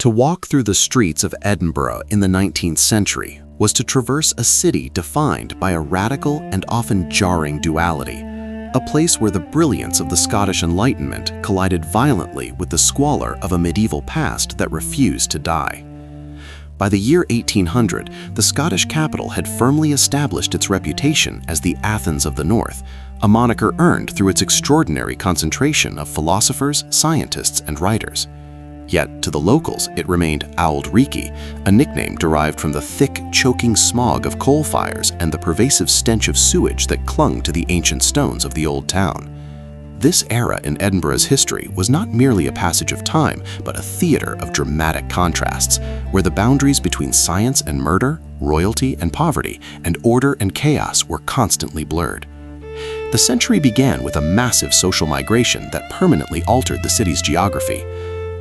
To walk through the streets of Edinburgh in the 19th century was to traverse a city defined by a radical and often jarring duality, a place where the brilliance of the Scottish Enlightenment collided violently with the squalor of a medieval past that refused to die. By the year 1800, the Scottish capital had firmly established its reputation as the Athens of the North, a moniker earned through its extraordinary concentration of philosophers, scientists, and writers. Yet, to the locals, it remained Auld Reekie, a nickname derived from the thick, choking smog of coal fires and the pervasive stench of sewage that clung to the ancient stones of the Old Town. This era in Edinburgh's history was not merely a passage of time, but a theater of dramatic contrasts, where the boundaries between science and murder, royalty and poverty, and order and chaos were constantly blurred. The century began with a massive social migration that permanently altered the city's geography.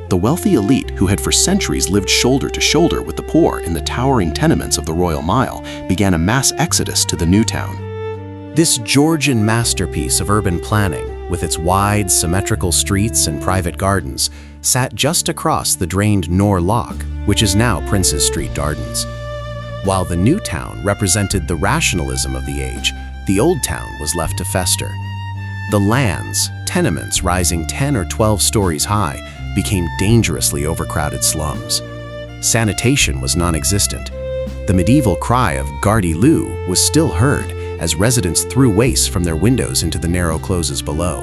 The wealthy elite, who had for centuries lived shoulder to shoulder with the poor in the towering tenements of the Royal Mile, began a mass exodus to the new town. This Georgian masterpiece of urban planning, with its wide, symmetrical streets and private gardens, sat just across the drained Nor Loch, which is now Princes Street Gardens. While the new town represented the rationalism of the age, the old town was left to fester. The lands, tenements rising 10 or 12 stories high, became dangerously overcrowded slums. Sanitation was non-existent. The medieval cry of "Gardy Lou" was still heard as residents threw waste from their windows into the narrow closes below.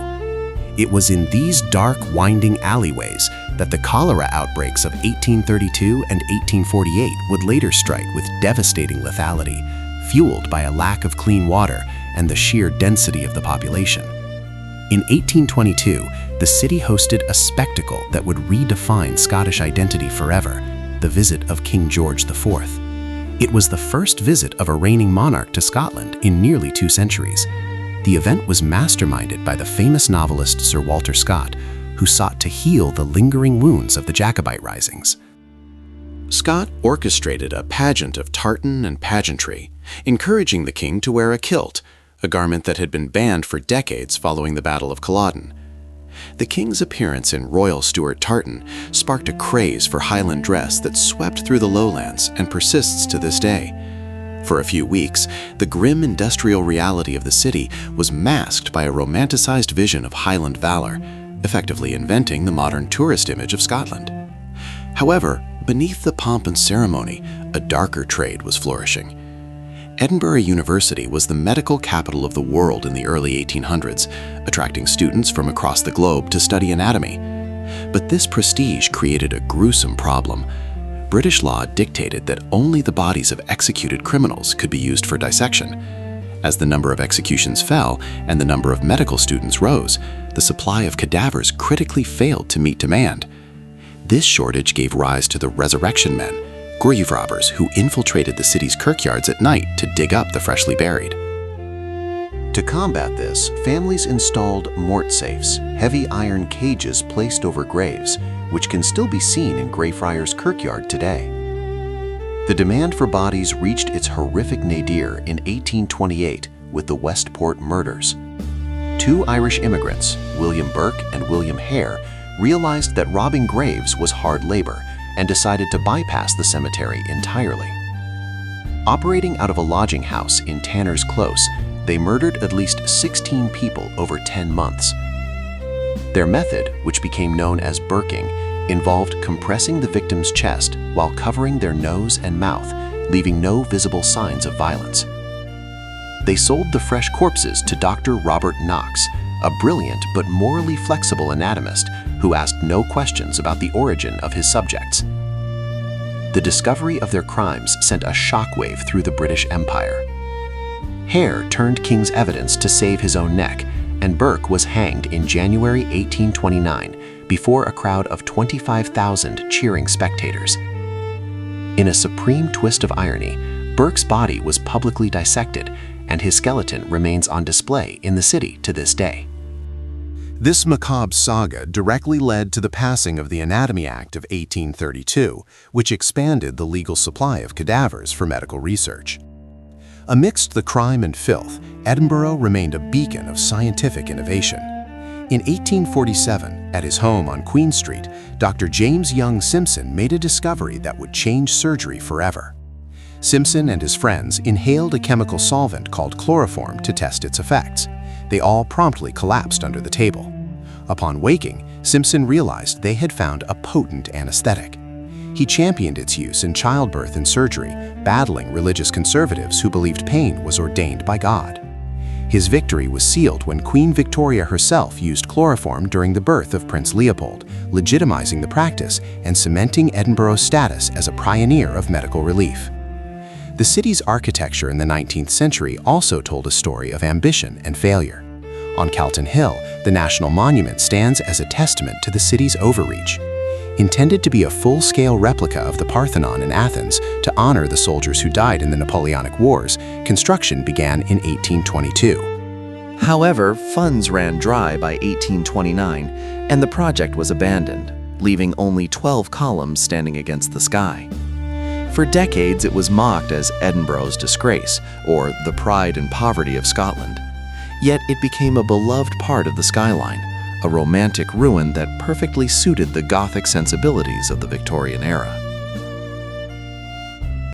It was in these dark, winding alleyways that the cholera outbreaks of 1832 and 1848 would later strike with devastating lethality, fueled by a lack of clean water and the sheer density of the population. In 1822, the city hosted a spectacle that would redefine Scottish identity forever, the visit of King George IV. It was the first visit of a reigning monarch to Scotland in nearly 2 centuries. The event was masterminded by the famous novelist Sir Walter Scott, who sought to heal the lingering wounds of the Jacobite risings. Scott orchestrated a pageant of tartan and pageantry, encouraging the king to wear a kilt, a garment that had been banned for decades following the Battle of Culloden. The king's appearance in Royal Stuart tartan sparked a craze for Highland dress that swept through the lowlands and persists to this day. For a few weeks, the grim industrial reality of the city was masked by a romanticized vision of Highland valor, effectively inventing the modern tourist image of Scotland. However, beneath the pomp and ceremony, a darker trade was flourishing. Edinburgh University was the medical capital of the world in the early 1800s, attracting students from across the globe to study anatomy. But this prestige created a gruesome problem. British law dictated that only the bodies of executed criminals could be used for dissection. As the number of executions fell and the number of medical students rose, the supply of cadavers critically failed to meet demand. This shortage gave rise to the resurrection men, grave robbers who infiltrated the city's kirkyards at night to dig up the freshly buried. To combat this, families installed mort safes, heavy iron cages placed over graves, which can still be seen in Greyfriars Kirkyard today. The demand for bodies reached its horrific nadir in 1828 with the Westport murders. 2 Irish immigrants, William Burke and William Hare, realized that robbing graves was hard labor and decided to bypass the cemetery entirely. Operating out of a lodging house in Tanner's Close, they murdered at least 16 people over 10 months. Their method, which became known as Burking, involved compressing the victim's chest while covering their nose and mouth, leaving no visible signs of violence. They sold the fresh corpses to Dr. Robert Knox, a brilliant but morally flexible anatomist who asked no questions about the origin of his subjects. The discovery of their crimes sent a shockwave through the British Empire. Hare turned King's evidence to save his own neck, and Burke was hanged in January 1829 before a crowd of 25,000 cheering spectators. In a supreme twist of irony, Burke's body was publicly dissected, and his skeleton remains on display in the city to this day. This macabre saga directly led to the passing of the Anatomy Act of 1832, which expanded the legal supply of cadavers for medical research. Amidst the crime and filth, Edinburgh remained a beacon of scientific innovation. In 1847, at his home on Queen Street, Dr. James Young Simpson made a discovery that would change surgery forever. Simpson and his friends inhaled a chemical solvent called chloroform to test its effects. They all promptly collapsed under the table. Upon waking, Simpson realized they had found a potent anesthetic. He championed its use in childbirth and surgery, battling religious conservatives who believed pain was ordained by God. His victory was sealed when Queen Victoria herself used chloroform during the birth of Prince Leopold, legitimizing the practice and cementing Edinburgh's status as a pioneer of medical relief. The city's architecture in the 19th century also told a story of ambition and failure. On Calton Hill, the National Monument stands as a testament to the city's overreach. Intended to be a full-scale replica of the Parthenon in Athens to honor the soldiers who died in the Napoleonic Wars, construction began in 1822. However, funds ran dry by 1829, and the project was abandoned, leaving only 12 columns standing against the sky. For decades, it was mocked as Edinburgh's disgrace, or the pride and poverty of Scotland. Yet it became a beloved part of the skyline, a romantic ruin that perfectly suited the Gothic sensibilities of the Victorian era.